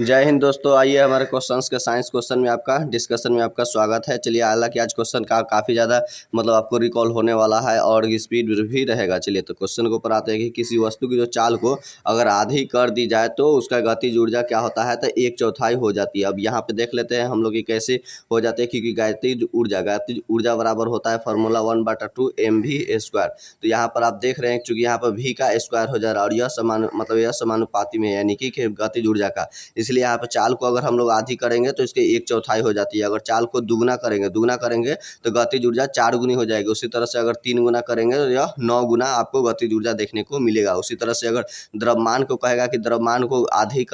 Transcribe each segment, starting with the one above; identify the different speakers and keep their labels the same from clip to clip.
Speaker 1: जय हिंद दोस्तों। आइए हमारे क्वेश्चंस के साइंस क्वेश्चन में आपका डिस्कशन में आपका स्वागत है। चलिए, हालांकि आज क्वेश्चन का काफ़ी ज़्यादा मतलब आपको रिकॉल होने वाला है और स्पीड भी रहेगा। चलिए तो क्वेश्चन के ऊपर आते हैं कि किसी वस्तु की जो चाल को अगर आधी कर दी जाए तो उसका गतिज ऊर्जा क्या होता है, तो 1/4 हो जाती है। अब यहाँ पे देख लेते हैं हम लोग कि कैसे हो जाते हैं, क्योंकि गतिज ऊर्जा बराबर होता है फार्मूला 1/2 mv²। तो यहाँ पर आप देख रहे हैं चूँकि यहाँ पर v का स्क्वायर हो जा रहा है और यह समानुपाती में है, यानी कि गतिज ऊर्जा का। इसलिए यहाँ पर चाल को अगर हम लोग आधी करेंगे तो इसके 1/4 हो जाती है। अगर चाल को दुगना करेंगे तो गतिज ऊर्जा 4 गुनी हो जाएगी। उसी तरह से अगर 3 गुना करेंगे तो यह 9 गुना आपको गतिज ऊर्जा देखने को मिलेगा। उसी तरह से अगर द्रव्यमान को कहेगा कि द्रव्यमान को आधी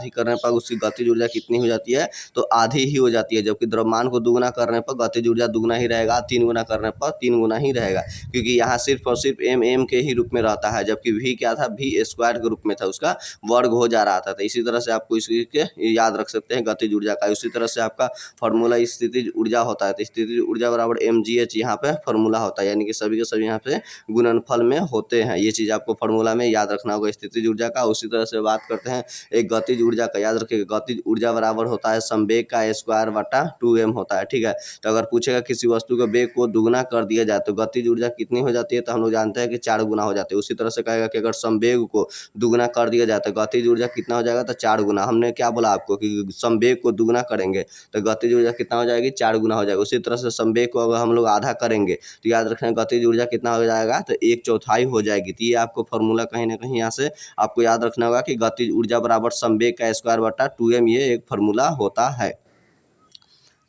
Speaker 1: करने पर उसकी गतिज ऊर्जा कितनी हो जाती है, तो आधी ही हो जाती है। जबकि द्रव्यमान को दुगना करने पर गतिज ऊर्जा दुगना ही रहेगा, 3 गुना करने पर 3 गुना ही रहेगा, क्योंकि यहाँ सिर्फ और सिर्फ एम के ही रूप में रहता है। जबकि v क्या था, v² के रूप में था, उसका वर्ग हो जा रहा था। इसी तरह से आपको इसके याद रख सकते हैं गतिज ऊर्जा का। उसी तरह से आपका फॉर्मूला स्थितिज ऊर्जा होता है, तो स्थितिज ऊर्जा बराबर mgh यहाँ पे फॉर्मूला होता है, यानी कि सभी के सभी यहाँ पे गुणनफल में होते हैं। ये चीज़ आपको फॉर्मूला में याद रखना होगा स्थितिज ऊर्जा का। उसी तरह से बात करते हैं एक गतिज ऊर्जा का। याद रखिएगा गतिज ऊर्जा बराबर होता है संवेग का स्क्वायर बटा 2m होता है। ठीक है, तो अगर पूछेगा किसी वस्तु के वेग को दुगना कर दिया जाए तो गतिज ऊर्जा कितनी हो जाती है, तो हम लोग जानते हैं कि 4 गुना हो जाती है। उसी तरह से कहेगा कि अगर संवेग को दुगना कर दिया जाए तो गतिज ऊर्जा कितना हो जाएगा, तो 4 गुना। हमने क्या बोला आपको कि संवेग को दुगना करेंगे तो गतिज ऊर्जा कितना हो जाएगी, 4 गुना हो जाएगा। उसी तरह से संवेग को अगर हम लोग आधा करेंगे तो याद रखना गतिज ऊर्जा कितना हो जाएगा, तो 1/4 हो जाएगी। तो ये आपको फॉर्मूला कहीं ना कहीं यहाँ से आपको याद रखना होगा कि गतिज ऊर्जा बराबर संवेग का स्क्वायर बटा 2m, ये एक फार्मूला होता है।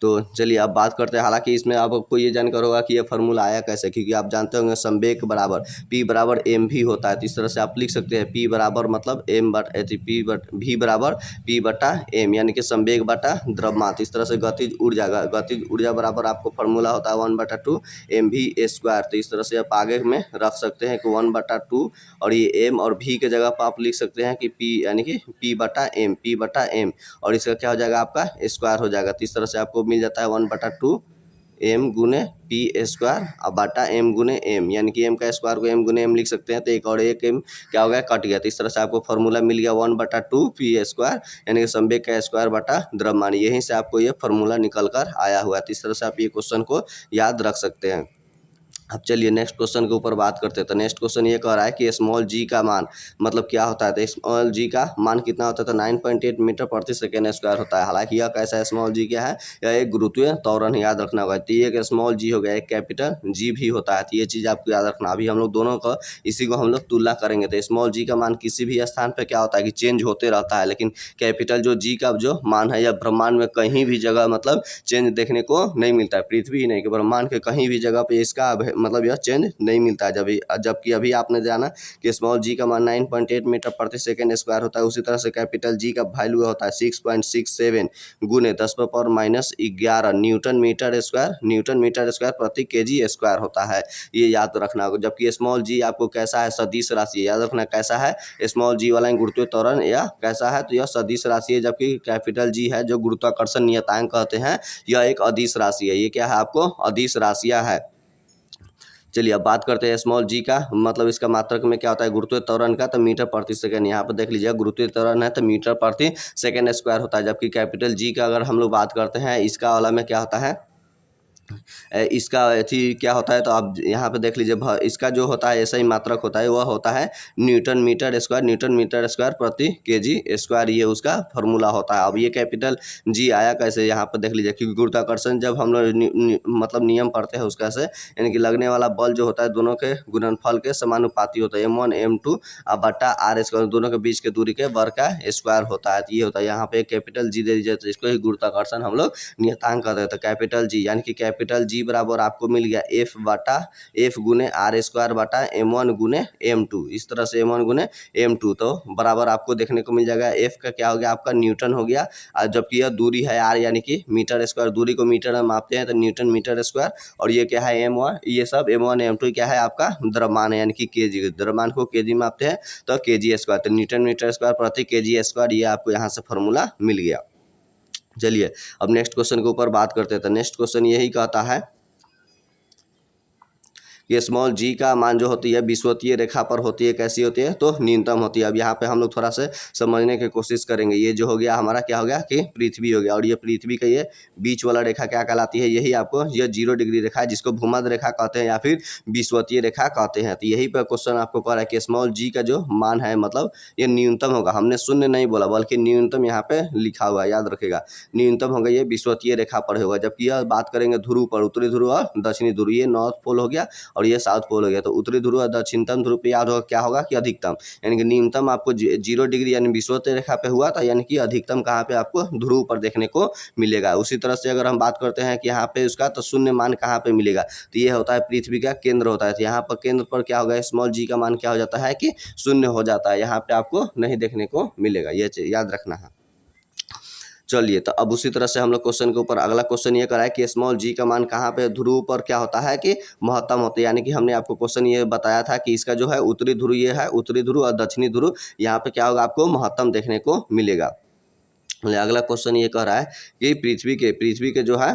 Speaker 1: तो चलिए अब बात करते हैं। हालांकि इसमें आपको ये जानकर होगा कि ये फार्मूला आया कैसे, क्योंकि आप जानते होंगे संवेग बराबर p बराबर mv होता है। तो इस तरह से आप लिख सकते हैं p बराबर मतलब v बराबर p बटा m, यानी कि संवेग बटा द्रव्यमान। इस तरह से गतिज ऊर्जा बराबर आपको फार्मूला होता है 1/2 mv²। तो इस तरह से आप आगे में रख सकते हैं कि 1/2 और ये m और v के जगह पर आप लिख सकते हैं कि p, यानी कि p बटा m और इसका क्या हो जाएगा, आपका स्क्वायर हो जाएगा। तो इस तरह से आपको मिल जाता है 1/2 m गुने p² और बटा m गुने m, यानी कि m का स्क्वायर को m गुने m लिख सकते हैं। तो एक और एक m क्या हो गया, कट गया। तो इस तरह से आपको फॉर्मूला मिल गया 1/2 p², यानी कि संवेग का स्क्वायर बटा द्रव्यमान। यहीं से आपको ये फॉर्मूला निकल कर आया हुआ है। तो इस तरह से आप ये क्वेश्चन को याद रख सकते हैं। अब चलिए नेक्स्ट क्वेश्चन के ऊपर बात करते हैं। तो नेक्स्ट क्वेश्चन ये कह रहा है कि स्मॉल जी का मान मतलब क्या होता है। तो स्मॉल जी का मान कितना होता है, तो 9.8 मीटर प्रति सेकेंड स्क्वायर होता है। हालांकि यह कैसा है, स्मॉल जी क्या है, यह एक गुरुत्वीय त्वरण याद रखना होगा। तो ये एक स्मॉल जी हो गया, एक कैपिटल जी भी होता है। तो ये चीज़ आपको याद रखना। अभी हम लोग दोनों का इसी को हम लोग तुलना करेंगे। तो स्मॉल जी का मान किसी भी स्थान पर क्या होता है कि चेंज होते रहता है, लेकिन कैपिटल जो जी का जो मान है यह ब्रह्मांड में कहीं भी जगह मतलब चेंज देखने को नहीं मिलता है। पृथ्वी ही नहीं कि ब्रह्मांड के कहीं भी जगह पे इसका मतलब यह चेंज नहीं मिलता है। जबकि अभी आपने जाना कि स्मॉल जी का मान 9.8 मीटर प्रति सेकेंड स्क्वायर होता है। उसी तरह से कैपिटल जी का वैल्यू होता है 6.67 गुने 10⁻⁻11 न्यूटन मीटर स्क्वायर प्रति केजी स्क्वायर होता है। ये याद रखना होगा। जबकि स्मॉल जी आपको कैसा है, सदिश राशि, याद रखना कैसा है स्मॉल जी वाला गुरुत्वीय त्वरण या कैसा है, तो यह सदिश राशि है। जबकि कैपिटल जी है जो गुरुत्वाकर्षण नियतांक कहते हैं, यह एक अदिश राशि है। ये क्या है, आपको अदिश राशियां है। चलिए अब बात करते हैं स्मॉल जी का मतलब इसका मात्रक में क्या होता है, गुरुत्वीय त्वरण का। तो मीटर प्रति सेकंड, यहाँ पर देख लीजिए गुरुत्वीय त्वरण है तो मीटर प्रति सेकंड स्क्वायर होता है। जबकि कैपिटल जी का अगर हम लोग बात करते हैं, इसका वाला में क्या होता है, इसका अथी क्या होता है, तो आप यहाँ पे देख लीजिए इसका जो होता है ऐसा ही मात्रक होता है, वह होता है न्यूटन मीटर स्क्वायर प्रति केजी स्क्वायर। ये उसका फॉर्मूला होता है। अब ये कैपिटल जी आया कैसे, यहाँ पर देख लीजिए क्योंकि गुरुत्वाकर्षण जब हम लोग मतलब नियम पढ़ते हैं उसका से, यानी कि लगने वाला बल जो होता है दोनों के गुणनफल के समानुपाती होता है, m1 m2 बटा r², दोनों के बीच के दूरी के वर्ग का स्क्वायर होता है। तो ये होता है, यहाँ पे कैपिटल जी दे दीजिए तो इसको ही गुरुत्वाकर्षण हम लोग नियतांक कहते हैं। तो कैपिटल जी यानी कि कैपिटल जी बराबर आपको मिल गया f गुने r² बटा m1 गुने m2। इस तरह से m1 गुने m2 तो बराबर आपको देखने को मिल जाएगा f का क्या हो गया, आपका न्यूटन हो गया। और जबकि यह दूरी है r यानी कि मीटर स्क्वायर, दूरी को मीटर में मापते हैं तो न्यूटन मीटर स्क्वायर। और ये क्या है m1, ये सब m1 m2 क्या है आपका द्रव्यमान है, यानी कि केजी, द्रव्यमान को केजी मापते हैं तो केजी स्क्वायर। तो न्यूटन मीटर स्क्वायर प्रति केजी स्क्वायर, ये आपको यहाँ से फॉर्मूला मिल गया। चलिए अब नेक्स्ट क्वेश्चन के ऊपर बात करते हैं। तो नेक्स्ट क्वेश्चन यही कहता है कि स्मॉल जी का मान जो होती है विषुवतीय रेखा पर होती है, कैसी होती है, तो न्यूनतम होती है। अब यहाँ पे हम लोग थोड़ा सा समझने की कोशिश करेंगे। ये जो हो गया हमारा क्या हो गया कि पृथ्वी हो गया, और ये पृथ्वी का ये बीच वाला रेखा क्या कहलाती है, यही आपको ये 0 डिग्री रेखा है, जिसको भूमध्य रेखा कहते हैं या फिर विषुवतीय रेखा कहते हैं। तो यही पर क्वेश्चन आपको कह रहा है कि स्मॉल जी का जो मान है मतलब ये न्यूनतम होगा। हमने शून्य नहीं बोला बल्कि न्यूनतम यहाँ पे लिखा हुआ है, याद रखेगा। न्यूनतम होगा ये विषुवतीय रेखा पर होगा। जबकि यह बात करेंगे ध्रुव पर, उत्तरी ध्रुव और दक्षिणी ध्रुव, ये नॉर्थ पोल हो गया और ये साउथ पोल हो गया। तो उत्तरी ध्रुव और दक्षिणतम ध्रुव पे याद होगा क्या होगा कि अधिकतम, यानी कि न्यूनतम आपको 0 डिग्री यानी विषुवतीय रेखा पे हुआ था, यानी कि अधिकतम कहाँ पे आपको ध्रुव पर देखने को मिलेगा। उसी तरह से अगर हम बात करते हैं कि यहाँ पे उसका तो शून्य मान कहाँ पे मिलेगा, तो ये होता है पृथ्वी का केंद्र होता है। तो यहाँ पर केंद्र पर क्या होगा, स्मॉल जी का मान क्या हो जाता है कि शून्य हो जाता है, यहाँ पे आपको नहीं देखने को मिलेगा, ये याद रखना है। चलिए, तो अब उसी तरह से हम लोग क्वेश्चन के ऊपर अगला क्वेश्चन ये करा है कि स्मॉल जी का मान कहाँ पे ध्रुव पर क्या होता है कि महत्तम होता है। यानी कि हमने आपको क्वेश्चन ये बताया था कि इसका जो है उत्तरी ध्रुव ये है, उत्तरी ध्रुव और दक्षिणी ध्रुव, यहाँ पे क्या होगा आपको महत्तम देखने को मिलेगा। अगला क्वेश्चन ये कह रहा है कि पृथ्वी के जो है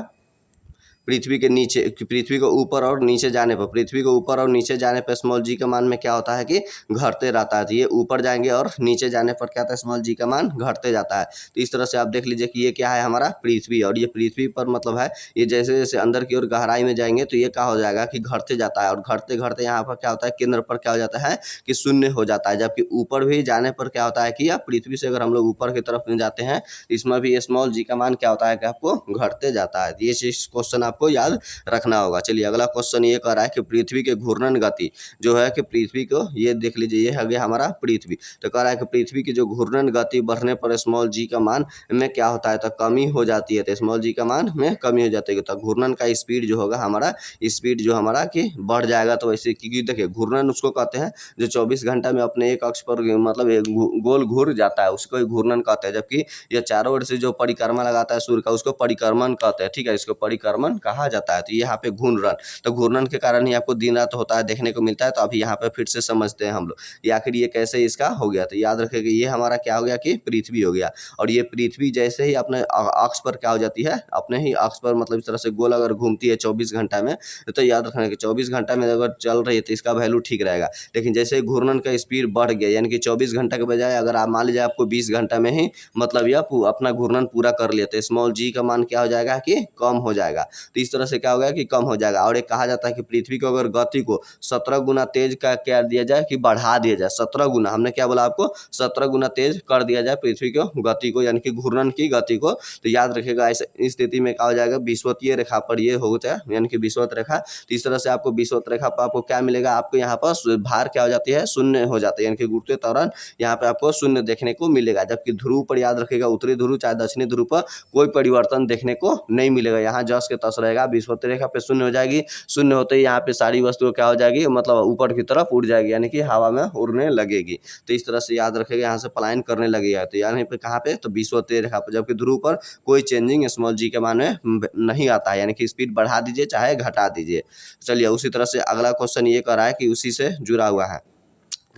Speaker 1: पृथ्वी के नीचे, पृथ्वी को ऊपर और नीचे जाने पर, पृथ्वी को ऊपर और नीचे जाने पर स्मॉल जी का मान में क्या होता है कि घटते रहता है। तो ये ऊपर जाएंगे और नीचे जाने पर क्या होता है, स्मॉल जी का मान घटते जाता है। तो इस तरह से आप देख लीजिए कि ये क्या है हमारा पृथ्वी, और ये पृथ्वी पर मतलब है ये जैसे जैसे अंदर की ओर गहराई में जाएंगे तो ये क्या हो जाएगा कि घटते जाता है, और घटते घटते यहाँ पर क्या होता है केंद्र पर क्या हो जाता है कि शून्य हो जाता है। जबकि ऊपर भी जाने पर क्या होता है कि या पृथ्वी से अगर हम लोग ऊपर की तरफ में जाते हैं इसमें भी स्मॉल जी का मान क्या होता है कि आपको घटते जाता है। ये चीज क्वेश्चन आपको याद रखना होगा। चलिए, अगला क्वेश्चन ये कह रहा है कि पृथ्वी के घूर्णन गति जो है कि पृथ्वी को, ये देख लीजिए ये है गया हमारा पृथ्वी। तो कह रहा है कि पृथ्वी की जो घूर्णन गति बढ़ने पर स्मॉल जी का मान में क्या होता है, तो कमी हो जाती है। तो स्मॉल जी का मान में कमी हो जाती है, तो घूर्णन का स्पीड जो होगा हमारा, स्पीड जो हमारा कि बढ़ जाएगा। तो वैसे क्योंकि देखिए घूर्णन उसको कहते हैं जो 24 घंटा में अपने एक अक्ष पर मतलब एक गोल घूर जाता है, उसको घूर्णन कहते हैं। जबकि यह चारों ओर से जो परिक्रमा लगाता है सूर्य का, उसको परिक्रमण कहते हैं। ठीक है, इसको परिक्रमण कहा जाता है। तो यहाँ पे घूर्णन, तो घूर्णन के कारण ही आपको दिन रात होता है देखने को मिलता है। तो अभी यहाँ पे फिर से समझते हैं हम लोग कि आखिर ये कैसे इसका हो गया। तो याद रखेगा ये हमारा क्या हो गया कि पृथ्वी हो गया, और ये पृथ्वी जैसे ही अपने अक्ष पर क्या हो जाती है, अपने ही अक्ष पर मतलब इस तरह से गोल अगर घूमती है 24 घंटा में, तो याद रखना कि 24 घंटा में अगर चल रही है तो इसका वैल्यू ठीक रहेगा। लेकिन जैसे घूर्णन का स्पीड बढ़ गया, यानी कि 24 घंटा के बजाय अगर आप मान लीजिए आपको 20 घंटा में ही मतलब यह अपना घूर्णन पूरा कर लिया, तो स्मॉल जी का मान क्या हो जाएगा कि कम हो जाएगा। तो इस तरह से क्या होगा कि कम हो जाएगा। और एक कहा जाता है कि पृथ्वी को अगर गति को 17 गुना तेज का क्या दिया जाए कि बढ़ा दिया जाए, 17 गुना, हमने क्या बोला आपको 17 गुना तेज कर दिया जाए पृथ्वी को गति को, यानी कि घूर्णन की गति को। तो याद रखिएगा इस स्थिति में क्या हो जाएगा, विषुवतीय रेखा पर ये होता है, यानी कि विषुवत रेखा। तो इस तरह से आपको विषुवत रेखा पर आपको क्या मिलेगा, आपको यहाँ पर भार क्या हो जाती है, शून्य हो जाती है, यानी कि घूरते दौरान यहाँ पे आपको शून्य देखने को मिलेगा। जबकि ध्रुव पर याद रखिएगा, उत्तरी ध्रुव चाहे दक्षिणी ध्रुव पर कोई परिवर्तन देखने को नहीं मिलेगा, यहाँ जस के तस रहेगा। विषुवतीय रेखा पे शून्य हो जाएगी, शून्य होते ही यहाँ पे सारी वस्तुएं क्या हो जाएगी, मतलब ऊपर की तरफ उड़ जाएगी, यानी कि हवा में उड़ने लगेगी। तो इस तरह से याद रखेगा यहाँ से पलायन करने लगेगा। तो यहाँ पे कहाँ पे, तो विषुवतीय रेखा पर। जबकि ध्रुव पर कोई चेंजिंग स्मॉल जी के मान में नहीं आता है, यानी कि स्पीड बढ़ा दीजिए चाहे घटा दीजिए। चलिए, उसी तरह से अगला क्वेश्चन ये कर रहा है कि उसी से जुड़ा हुआ है।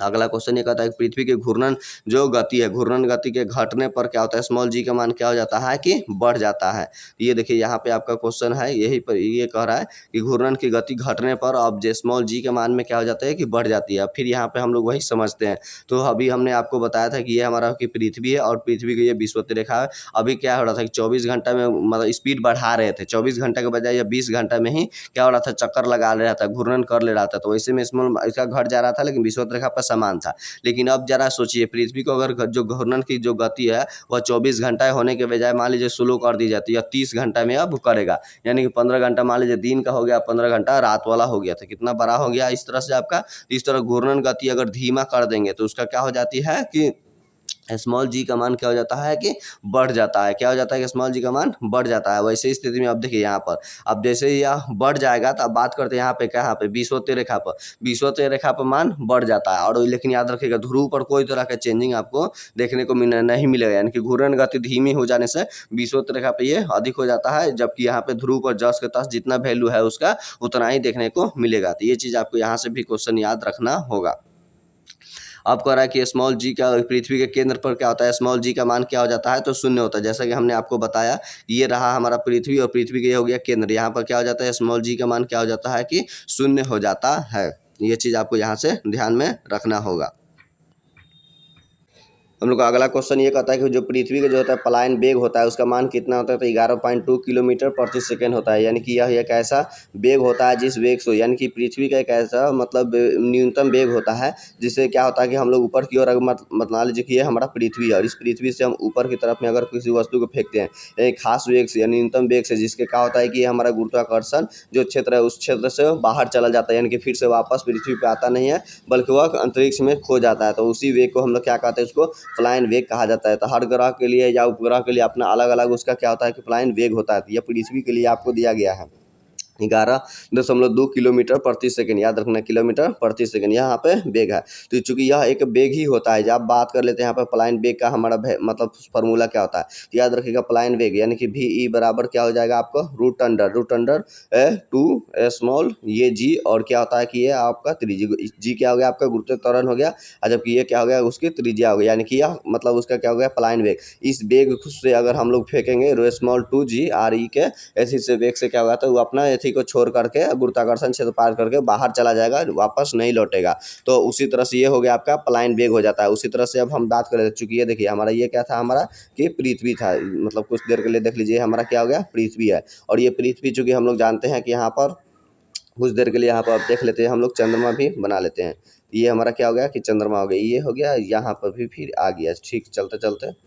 Speaker 1: अगला क्वेश्चन ये कहता है कि पृथ्वी के घूर्णन जो गति है, घूर्णन गति के घटने पर क्या होता है, स्मॉल जी का मान क्या हो जाता है कि बढ़ जाता है। ये देखिए यहाँ पे आपका क्वेश्चन है, यही पर ये कह रहा है कि घूर्णन की गति घटने पर अब जो स्मॉल जी के मान में क्या हो जाता है कि बढ़ जाती है। फिर यहाँ पे हम लोग वही समझते हैं। तो अभी हमने आपको बताया था कि ये हमारा कि पृथ्वी है और पृथ्वी की ये विषुवतीय रेखा है। अभी क्या हो रहा था कि 24 घंटा में मतलब स्पीड बढ़ा रहे थे, 24 घंटा के बजाय या 20 घंटा में ही क्या हो रहा था, चक्कर लगा ले रहा था, घूर्णन कर ले रहा था। तो वैसे में स्मॉल इसका घट जा रहा था, लेकिन विषुवत रेखा पर समान था। लेकिन अब जरा सोचिए, पृथ्वी को अगर जो घूर्णन की जो गति है वह 24 घंटा होने के बजाय मान लीजिए स्लो कर दी जाती है, 30 घंटा में अब करेगा, यानी कि 15 घंटा मान लीजिए दिन का हो गया, 15 घंटा रात वाला हो गया, तो कितना बड़ा हो गया इस तरह से आपका। इस तरह घूर्णन गति अगर धीमा कर देंगे तो उसका क्या हो जाती है कि स्मॉल जी का मान क्या हो जाता है कि बढ़ जाता है। क्या हो जाता है कि स्मॉल जी का मान बढ़ जाता है। वैसे स्थिति में अब देखिए यहाँ पर अब जैसे ही यह बढ़ जाएगा तो अब बात करते हैं यहाँ पे कहाँ पे, विषुवतीय रेखा पर। विषुवतीय रेखा पर मान बढ़ जाता है, और लेकिन याद रखिएगा ध्रुव पर कोई तरह का चेंजिंग आपको देखने को नहीं मिलेगा, यानी कि घूर्णन गति धीमी हो जाने से विषुवतीय रेखा पे ये अधिक हो जाता है। जबकि यहाँ पे ध्रुव पर जस के तस जितना वैल्यू है उसका उतना ही देखने को मिलेगा। तो ये चीज़ आपको यहाँ से भी क्वेश्चन याद रखना होगा। अब कह रहा है कि स्मॉल जी का पृथ्वी के केंद्र पर क्या होता है, स्मॉल जी का मान क्या हो जाता है, तो शून्य होता है। जैसा कि हमने आपको बताया, ये रहा हमारा पृथ्वी और पृथ्वी का ये हो गया केंद्र, यहाँ पर क्या हो जाता है, स्मॉल जी का मान क्या हो जाता है कि शून्य हो जाता है। ये चीज़ आपको यहाँ से ध्यान में रखना होगा। हम लोग का अगला क्वेश्चन ये कहता है कि जो पृथ्वी का जो होता है पलायन वेग होता है उसका मान कितना होता है, तो 11.2 किलोमीटर प्रति सेकंड होता है। यानी कि यह एक ऐसा वेग होता है जिस वेग से, यानी कि पृथ्वी का एक ऐसा मतलब न्यूनतम वेग होता है जिससे क्या होता है कि हम लोग ऊपर की ओर अगर मान लीजिए कि ये हमारा पृथ्वी है और इस पृथ्वी से हम ऊपर की तरफ में अगर किसी वस्तु को फेंकते हैं एक खास वेग से या न्यूनतम वेग से, जिसके क्या होता है कि हमारा गुरुत्वाकर्षण जो क्षेत्र है उस क्षेत्र से बाहर चला जाता है, यानी कि फिर से वापस पृथ्वी पे आता नहीं है बल्कि वह अंतरिक्ष में खो जाता है। तो उसी वेग को हम लोग क्या कहते हैं, उसको फ्लाइन वेग कहा जाता है। तो हर ग्रह के लिए या उपग्रह के लिए अपना अलग अलग उसका क्या होता है कि फ्लाइन वेग होता है। तो यह पृथ्वी के लिए आपको दिया गया है 11.2 किलोमीटर प्रति सेकंड, याद रखना किलोमीटर प्रति सेकंड यहाँ पे वेग है। तो चूंकि यह एक वेग ही होता है, जब आप बात कर लेते हैं यहाँ पर प्लाइन वेग का हमारा मतलब फार्मूला क्या होता है, तो याद रखिएगा प्लाइन वेग यानी कि वी ई बराबर क्या हो जाएगा आपको रूट अंडर टू स्मॉल ये जी, और क्या होता है कि ये आपका त्रिज्या जी क्या हो गया आपका गुरुत्व त्वरण हो गया, और जबकि ये क्या हो गया उसकी त्रिज्या हो गया, यानी कि यह मतलब उसका क्या हो गया प्लाइन वेग। इस वेग से अगर हम लोग फेंकेंगे रो स्मॉल टू जी आर ई के ऐसी से वेग से क्या होगा, तो वो अपना एथी को छोड़ करके गुरुत्वाकर्षण क्षेत्र पार करके बाहर चला जाएगा, वापस नहीं लौटेगा। तो उसी तरह से ये हो गया आपका प्लाइन वेग हो जाता है। उसी तरह से अब हम बात करें, चूंकि ये देखिए हमारा ये क्या था हमारा कि पृथ्वी था, मतलब कुछ देर के लिए देख लीजिए हमारा क्या हो गया पृथ्वी है, और ये पृथ्वी चूंकि हम लोग जानते हैं कि यहाँ पर कुछ देर के लिए यहाँ पर आप देख लेते हैं हम लोग चंद्रमा भी बना लेते हैं। ये हमारा क्या हो गया कि चंद्रमा हो गया, ये हो गया यहाँ पर भी फिर आ गया, ठीक चलते चलते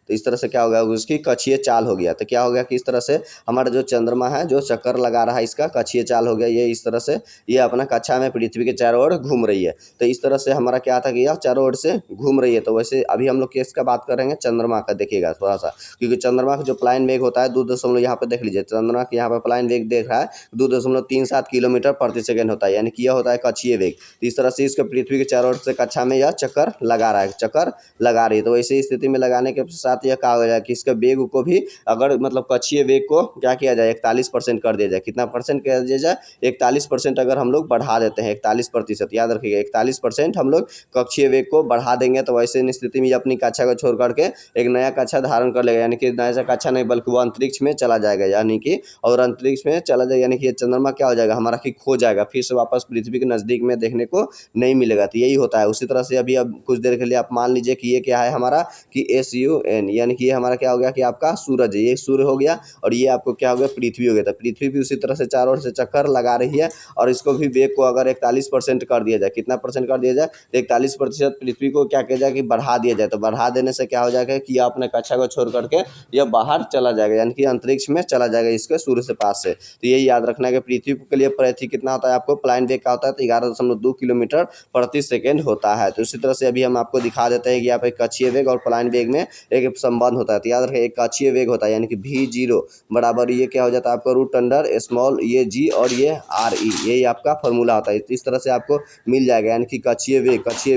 Speaker 1: तो इस तरह से क्या हो गया उसकी कक्षीय चाल हो गया। तो क्या हो गया कि इस तरह से हमारा जो चंद्रमा है जो चक्कर लगा रहा है इसका कक्षीय चाल हो गया, ये इस तरह से ये अपना कक्षा में पृथ्वी के चारों ओर घूम रही है। तो इस तरह से हमारा क्या था कि यह चारों ओर से घूम रही है। तो वैसे अभी हम लोग किसका बात करेंगे, चंद्रमा का, देखिएगा थोड़ा सा, क्योंकि चंद्रमा का जो प्लाइन वेग होता है 2 यहाँ पर देख लीजिए, चंद्रमा के यहाँ पर प्लाइन वेग देख रहा है 2.37 किलोमीटर प्रति सेकंड होता है, यानी कि यह होता है कक्षीय वेग। तो इस तरह से इसका पृथ्वी के चारों ओर से कक्षा में यह चक्कर लगा रहा है, चक्कर लगा रही है। तो ऐसी स्थिति में लगाने के साथ यह कहा हो जाए कि इसका वेग को भी अगर मतलब कक्षीय वेग को क्या किया जाए 41% कर दिया जाए, कितना परसेंट कर दिया जाए 41% अगर हम लोग बढ़ा देते हैं 41%, याद रखिएगा 41% हम लोग कक्षीय वेग को बढ़ा देंगे, तो वैसे स्थिति में अपनी कक्षा को छोड़ करके एक नया कक्षा धारण कर लेगा, यानी कि नया कक्षा नहीं बल्कि वो अंतरिक्ष में चला जाएगा, यानी कि और अंतरिक्ष में चला जाएगा यानी कि चंद्रमा क्या हो जाएगा हमारा कि खो जाएगा, फिर से वापस पृथ्वी के नज़दीक में देखने को नहीं मिलेगा। तो यही होता है। उसी तरह से अभी अब कुछ देर के लिए आप मान लीजिए कि ये क्या है हमारा कि SUN, यानी कि ये हमारा क्या हो गया कि आपका सूरज है, ये सूर्य हो गया और ये आपको क्या हो गया पृथ्वी हो गया। तो पृथ्वी भी उसी तरह से चारों ओर से चक्कर लगा रही है, और इसको भी वेग को अगर 41% कर दिया जाए, कितना परसेंट कर दिया जाए, 41% पृथ्वी को क्या किया जाए कि बढ़ा दिया जाए। तो बढ़ा देने से क्या हो जाएगा कि अपने कक्षा को छोड़ करके यह बाहर चला जाएगा, यानी कि अंतरिक्ष में चला जाएगा इसके सूर्य से पास से। तो यही याद रखना है कि पृथ्वी के लिए पृथ्वी कितना होता है आपको प्लाइन वेग का होता है तो 11.2 किलोमीटर प्रति सेकंड होता है। तो इसी तरह से अभी हम आपको दिखा देते हैं कि यहाँ पे कक्षीय वेग और प्लाइन वेग में एक संबंध होता है। तो याद रखें एक कक्षीय वेग होता है यानी कि V0 बराबर ये क्या हो जाता है आपका रूट अंडर स्मॉल ये जी और ये RE, यही आपका फॉर्मूला होता है। इस तरह से आपको मिल जाएगा, यानी कि कक्षीय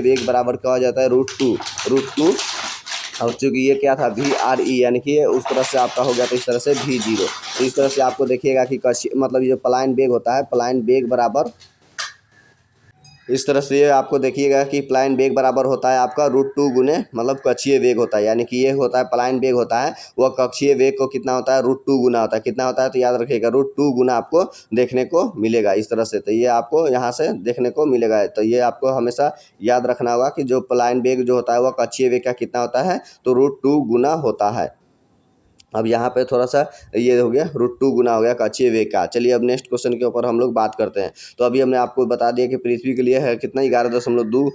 Speaker 1: वेग बराबर क्या हो जाता है रूट टू और चूँकि ये क्या था VRE, यानी कि ये उस तरह से आपका हो गया तो इस तरह से V0। तो इस तरह से आपको देखिएगा कि मतलब ये जो प्लाइन वेग होता है प्लाइन वेग बराबर इस तरह से आपको देखिएगा कि प्लाइन वेग बराबर होता है आपका रूट 2 गुने मतलब कक्षीय वेग होता है, यानी कि ये होता है प्लाइन वेग होता है वह कक्षीय वेग को कितना होता है रूट 2 गुना होता है। कितना होता है तो याद रखिएगा रूट 2 गुना आपको देखने को मिलेगा इस तरह से। तो ये आपको यहाँ से देखने को मिलेगा। तो ये आपको हमेशा याद रखना होगा कि जो प्लाइन वेग जो होता है वह कक्षीय वेग का कितना होता है तो रूट 2 गुना होता है। अब यहाँ पे थोड़ा सा ये हो गया रूट 2 गुना हो गया कक्षीय वेग का। चलिए अब नेक्स्ट क्वेश्चन के ऊपर हम लोग बात करते हैं। तो अभी हमने आपको बता दिया कि पृथ्वी के लिए है कितना 11.2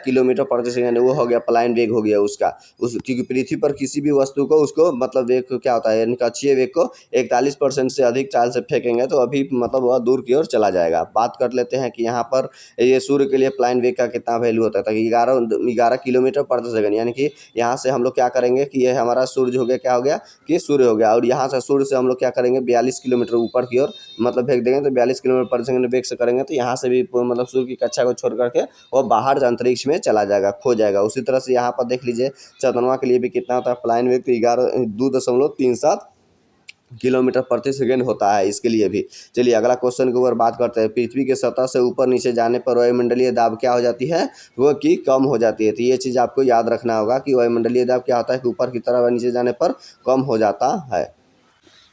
Speaker 1: किलोमीटर प्रति सेकंड, वो हो गया प्लाइन वेग हो गया उसका क्योंकि पृथ्वी पर किसी भी वस्तु को उसको मतलब वेग को क्या होता है यानी कक्षीय वेग को 41% से अधिक चाल से फेंकेंगे तो अभी मतलब वह दूर की ओर चला जाएगा। बात कर लेते हैं कि यहाँ पर ये सूर्य के लिए प्लाइन वेग का कितना वैल्यू होता है, 11 किलोमीटर प्रति सेकंड, यानी कि यहाँ से हम लोग क्या करेंगे कि ये हमारा सूर्य हो गया क्या हो गया कि सूर्य हो गया, और यहाँ से सूर्य से हम लोग क्या करेंगे 42 किलोमीटर ऊपर की ओर मतलब फेंक देंगे। तो 42 किलोमीटर प्रति सेकंड वेग से करेंगे तो यहाँ से भी मतलब सूर्य की कक्षा को छोड़ करके वो बाहर अंतरिक्ष में चला जाएगा, खो जाएगा। उसी तरह से यहाँ पर देख लीजिए चंद्रमा के लिए भी कितना होता है प्लाइन वेग तो 2.37 किलोमीटर प्रति सेकंड होता है इसके लिए भी। चलिए अगला क्वेश्चन के ऊपर बात करते हैं। पृथ्वी के सतह से ऊपर नीचे जाने पर वायुमंडलीय दाब क्या हो जाती है, वो कि कम हो जाती है। तो ये चीज़ आपको याद रखना होगा कि वायुमंडलीय दाब क्या होता है कि ऊपर की तरफ नीचे जाने पर कम हो जाता है।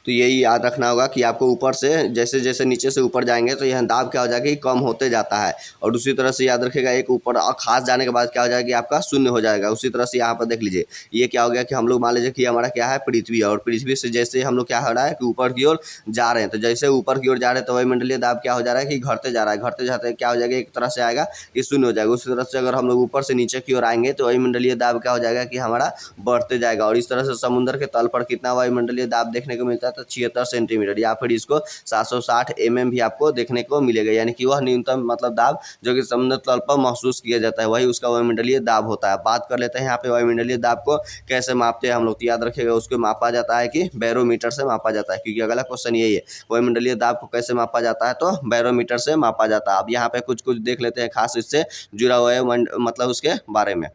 Speaker 1: तो यही याद रखना होगा कि आपको ऊपर से जैसे जैसे नीचे से ऊपर जाएंगे तो यह दाब क्या हो जाएगा कि कम होते जाता है। और दूसरी तरह से याद रखिएगा एक ऊपर और खास जाने के बाद क्या हो जाएगा कि आपका शून्य हो जाएगा। उसी तरह से यहाँ पर देख लीजिए ये क्या हो गया कि हम लोग मान लीजिए कि हमारा क्या है पृथ्वी, और पृथ्वी से जैसे हम लोग क्या हो रहा है कि ऊपर की ओर जा रहे हैं, तो जैसे ऊपर की ओर जा रहे हैं तो वायुमंडलीय दाब क्या हो जा रहा है कि घटते जा रहा है। घटते जाते क्या हो जाएगा एक तरह से आएगा कि शून्य हो जाएगा। उसी तरह से अगर हम लोग ऊपर से नीचे की ओर आएंगे तो वायुमंडलीय दाब क्या हो जाएगा कि हमारा बढ़ते जाएगा। और इस तरह से समुद्र के तल पर कितना वायुमंडलीय दाब देखने को मिलता है तो 76 सेंटीमीटर, या फिर इसको 760 भी आपको देखने को मिलेगा। यानी कि वह न्यूनतम मतलब दाब जो कि समुद्र तल पर महसूस किया जाता है वही उसका वायुमंडलीय दाब होता है। बात कर लेते हैं यहाँ पे वायुमंडलीय दाब को कैसे मापते हैं हम लोग। तो याद रखिएगा उसको मापा जाता है कि बैरोमीटर से मापा जाता है, क्योंकि अगला क्वेश्चन यही है वायुमंडलीय दाब को कैसे मापा जाता है, तो बैरोमीटर से मापा जाता है। अब यहाँ पे कुछ कुछ देख लेते हैं खास इससे जुड़ा हुआ है मतलब उसके बारे में।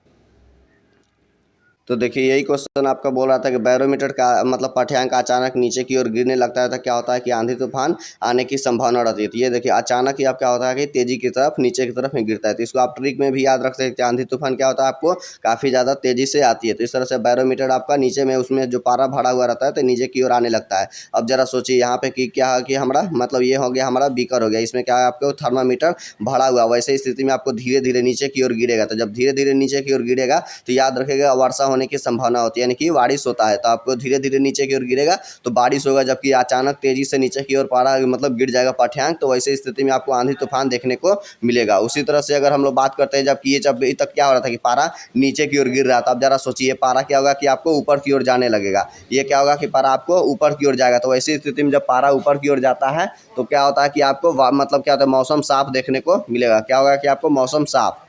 Speaker 1: तो देखिए यही क्वेश्चन आपका बोल रहा था कि बैरोमीटर का मतलब पाठ्यांक अचानक नीचे की ओर गिरने लगता है तो क्या होता है कि आंधी तूफान आने की संभावना रहती है। तो ये देखिए अचानक ही आप क्या होता है कि तेजी की तरफ नीचे की तरफ ही गिरता है। तो इसको आप ट्रिक में भी याद रख सकते हैं। आंधी तूफान क्या होता है आपको काफ़ी ज़्यादा तेजी से आती है। तो इस तरह से बैरोमीटर आपका नीचे में उसमें जो पारा भरा हुआ रहता है तो नीचे की ओर आने लगता है। अब जरा सोचिए यहाँ पे कि क्या है कि हमारा मतलब ये हो गया हमारा बीकर हो गया, इसमें क्या है आपको थर्मामीटर भरा हुआ, वैसे स्थिति में आपको धीरे धीरे नीचे की ओर गिरेगा। तो जब धीरे धीरे नीचे की ओर गिरेगा तो याद रखिएगा वर्षा होने की संभावना होती है, यानी कि बारिश होता है। तो आपको धीरे धीरे नीचे की ओर गिरेगा तो बारिश होगा, जबकि अचानक तेजी से नीचे की ओर पारा मतलब गिर जाएगा पाठ्यांक, तो वैसे स्थिति में आपको आंधी तूफान देखने को मिलेगा। उसी तरह से अगर हम लोग बात करते हैं जबकि ये जब तक क्या हो रहा था कि पारा नीचे की ओर गिर रहा था, अब जरा सोचिए पारा क्या होगा कि आपको ऊपर की ओर जाने लगेगा। ये क्या होगा कि पारा आपको ऊपर की ओर जाएगा। तो वैसी स्थिति में जब पारा ऊपर की ओर जाता है तो क्या होता है कि आपको मतलब क्या होता है मौसम साफ देखने को मिलेगा। क्या होगा कि आपको मौसम साफ,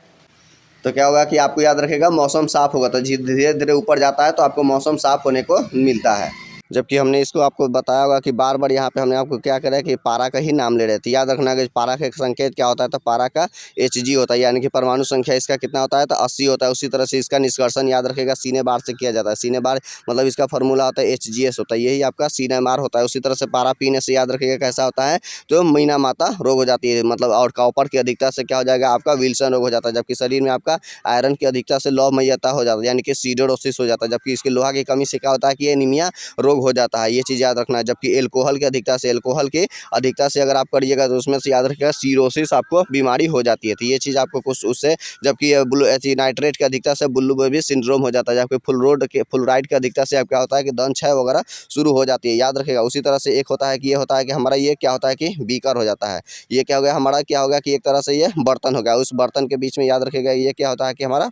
Speaker 1: तो क्या होगा कि आपको याद रखेगा मौसम साफ होगा। तो धीरे धीरे ऊपर जाता है तो आपको मौसम साफ होने को मिलता है। जबकि हमने इसको आपको बताया होगा कि बार बार यहाँ पे हमने आपको क्या करा कि पारा का ही नाम ले रहे थे। याद रखना कि पारा का संकेत क्या होता है तो पारा का Hg होता है, यानी कि परमाणु संख्या इसका कितना होता है तो 80 होता है। उसी तरह से इसका निष्कर्षण याद रखेगा सीने बार से किया जाता है। सीने बार मतलब इसका फॉर्मूला होता है Hgs होता है, यही आपका सीने बार होता है। उसी तरह से पारा पीने से याद रखिएगा कैसा होता है तो मीना माता रोग हो जाती है, मतलब और कॉपर की अधिकता से क्या हो जाएगा आपका विल्सन रोग हो जाता है। जबकि शरीर में आपका आयरन की अधिकता से लौहमयता हो जाता है, यानी कि सीडरोसिस हो जाता है। जबकि इसके लोहा की कमी से क्या होता है कि एनीमिया रोग हो जाता है। ये चीज़ याद रखना है। जबकि एल्कोहल की अधिकता से अगर आप करिएगा तो उसमें से याद रखिएगा सीरोसिस आपको बीमारी हो जाती है। तो ये चीज़ आपको कुछ उससे, जबकि नाइट्रेट की अधिकता से बुल्लू बेबी सिंड्रोम हो जाता है। जबकि फ्लोराइड की अधिकता से क्या होता है कि दंत क्षय वगैरह शुरू हो जाती है। याद रखिएगा। उसी तरह से एक होता है कि ये होता है कि हमारा ये क्या होता है कि बीकर हो जाता है। ये क्या हो गया हमारा क्या होगा कि एक तरह से ये बर्तन हो गया। उस बर्तन के बीच में याद रखिएगा ये क्या होता है कि हमारा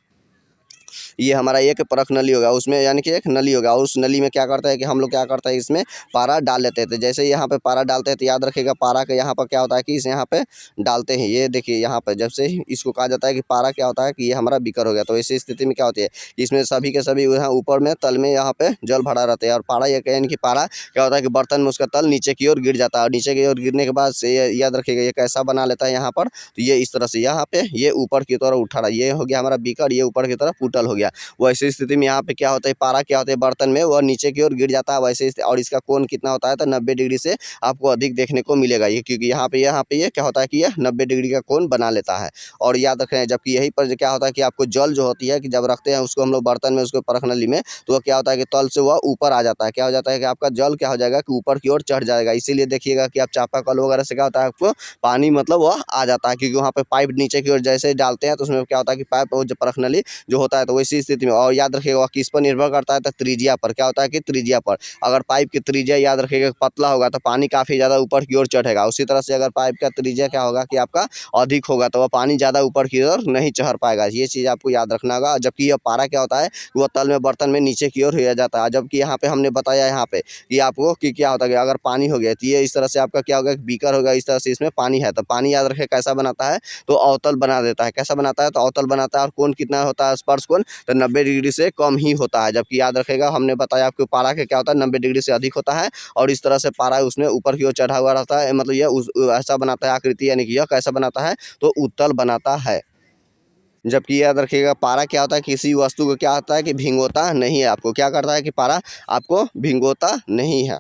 Speaker 1: ये हमारा एक परख नली होगा, उसमें यानी कि एक नली होगा। और उस नली में क्या करता है कि हम लोग क्या करता है इसमें पारा डाल लेते थे। जैसे यहाँ पे पारा डालते हैं तो याद रखिएगा पारा के यहाँ पर क्या होता है कि इस यहाँ पे डालते हैं। ये देखिए यहाँ पे जब से इसको कहा जाता है कि पारा क्या होता है कि ये हमारा बीकर हो गया। तो ऐसी स्थिति में क्या होती है इसमें सभी के सभी यहाँ ऊपर में तल में यहाँ पे जल भरा रहता है। और पारा ये यानी कि पारा क्या होता है कि बर्तन में उसका तल नीचे की ओर गिर जाता है। और नीचे की ओर गिरने के बाद से याद रखिएगा ये कैसा बना लेता है यहाँ पर, तो ये इस तरह से यहाँ पे ये ऊपर की तरफ उठा रहा है। ये हो गया हमारा बीकर, ये ऊपर की तरफ उठल हो गया। वैसी स्थिति में यहाँ पे क्या होता है पारा क्या होता है बर्तन में वह नीचे की ओर गिर जाता है। वैसे और इसका कोण कितना होता है तो 90 डिग्री से आपको अधिक देखने को मिलेगा। ये क्योंकि यहाँ पे ये क्या होता है कि ये 90 डिग्री का कोण बना लेता है। और याद रखें जबकि यहीं पर क्या होता है कि आपको जल जो होती है कि जब रखते हैं उसको हम लोग बर्तन में उसको परख नली में, तो वह क्या होता है कि तल से वह ऊपर आ जाता है। क्या हो जाता है कि आपका जल क्या हो जाएगा कि ऊपर की ओर चढ़ जाएगा। इसीलिए देखिएगा कि आप चापाकल वगैरह से क्या होता है आपको पानी मतलब वह आ जाता है, क्योंकि वहाँ पे पाइप नीचे की ओर जैसे डालते हैं तो उसमें क्या होता है कि पाइप जो परख नली जो होता है तो वैसी स्थिति में। और याद रखिएगा किस पर निर्भर करता है तो त्रिज्या पर। क्या होता है कि त्रिज्या पर अगर पाइप की त्रिज्या याद रखिएगा पतला होगा तो पानी काफ़ी ज़्यादा ऊपर की ओर चढ़ेगा। उसी तरह से अगर पाइप का त्रिज्या क्या होगा कि आपका अधिक होगा तो वह पानी ज़्यादा ऊपर की ओर नहीं चढ़ पाएगा। ये चीज़ आपको याद रखना होगा। जबकि यह पारा क्या होता है वह तल में बर्तन में नीचे की ओर हो जाता है। जबकि यहाँ पे हमने बताया यहाँ पे कि आपको कि क्या होता है कि अगर पानी हो गया तो ये इस तरह से आपका क्या होगा बीकर होगा। इस तरह से इसमें पानी है तो पानी याद रखे कैसा बनाता है तो अवतल बना देता है। कैसा बनाता है तो अवतल बनाता है। और कोण कितना होता है स्पर्श कोण तो 90 डिग्री से कम ही होता है। जबकि याद रखेगा हमने बताया आपको पारा के क्या होता है 90 डिग्री से अधिक होता है। और इस तरह से पारा उसमें ऊपर की ओर चढ़ा हुआ रहता है, मतलब यह ऐसा बनाता है आकृति, यानी कि यह कैसा बनाता है तो उत्तल बनाता है। जबकि याद रखिएगा पारा क्या होता है किसी वस्तु को क्या होता है कि भिंगोता नहीं है। आपको क्या करता है कि पारा आपको भिंगोता नहीं है।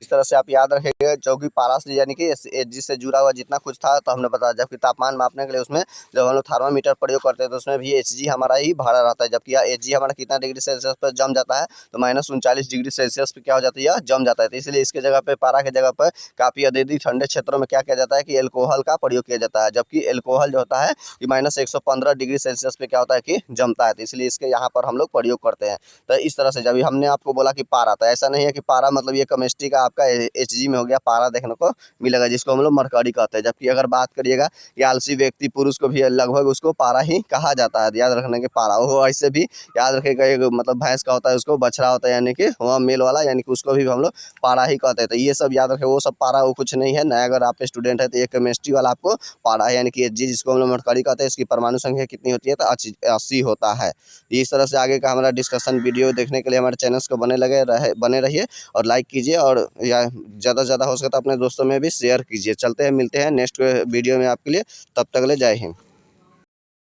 Speaker 1: इस तरह से आप याद रखेंगे, जो कि पारा से यानी कि Hg से जुड़ा हुआ जितना कुछ था तो हमने बताया, जबकि तापमान मापने के लिए उसमें जब हम लोग थर्मामीटर प्रयोग करते हैं तो उसमें भी Hg हमारा ही भरा रहता है, जबकि यह Hg हमारा कितना डिग्री सेल्सियस पर जम जाता है तो -39 डिग्री सेल्सियस पे क्या हो जाता है, यह जम जाता है। तो इसलिए इसके जगह पे, पारा के जगह पर काफ़ी अधिक ठंडे क्षेत्रों में क्या किया जाता है कि एल्कोहल का प्रयोग किया जाता है, जबकि एल्कोहल जो होता है कि -115 डिग्री सेल्सियस पे क्या होता है कि जमता है। तो इसलिए इसके यहाँ पर हम लोग प्रयोग करते हैं। तो इस तरह से जब हमने आपको बोला कि पारा, तो ऐसा नहीं है कि पारा मतलब ये केमिस्ट्री का आपका Hg में हो गया, पारा देखने को मिलेगा जिसको हम लोग मरकरी कहते हैं। जबकि अगर बात करिएगा कि आलसी व्यक्ति पुरुष को भी लगभग उसको पारा ही कहा जाता है, याद रखने के पारा। वो ऐसे भी याद रखेगा, एक मतलब भैंस का होता है उसको बछड़ा होता है, यानी कि वहाँ मेल वाला, यानी कि उसको भी हम लोग पारा ही कहते हैं। तो ये सब याद रखें, वो सब पारा वो कुछ नहीं है नया। अगर आप स्टूडेंट है तो ये केमिस्ट्री वाला आपको पारा है, यानी कि Hg जिसको हम लोग मरकरी कहते हैं, इसकी परमाणु संख्या कितनी होती है तो 80 होता है। इस तरह से आगे का हमारा डिस्कशन वीडियो देखने के लिए हमारे चैनल्स को बने रहिए और लाइक कीजिए, और या ज़्यादा से ज़्यादा हो सके तो अपने दोस्तों में भी शेयर कीजिए। चलते हैं, मिलते हैं नेक्स्ट वीडियो में आपके लिए, तब तक के लिए जय हिंद।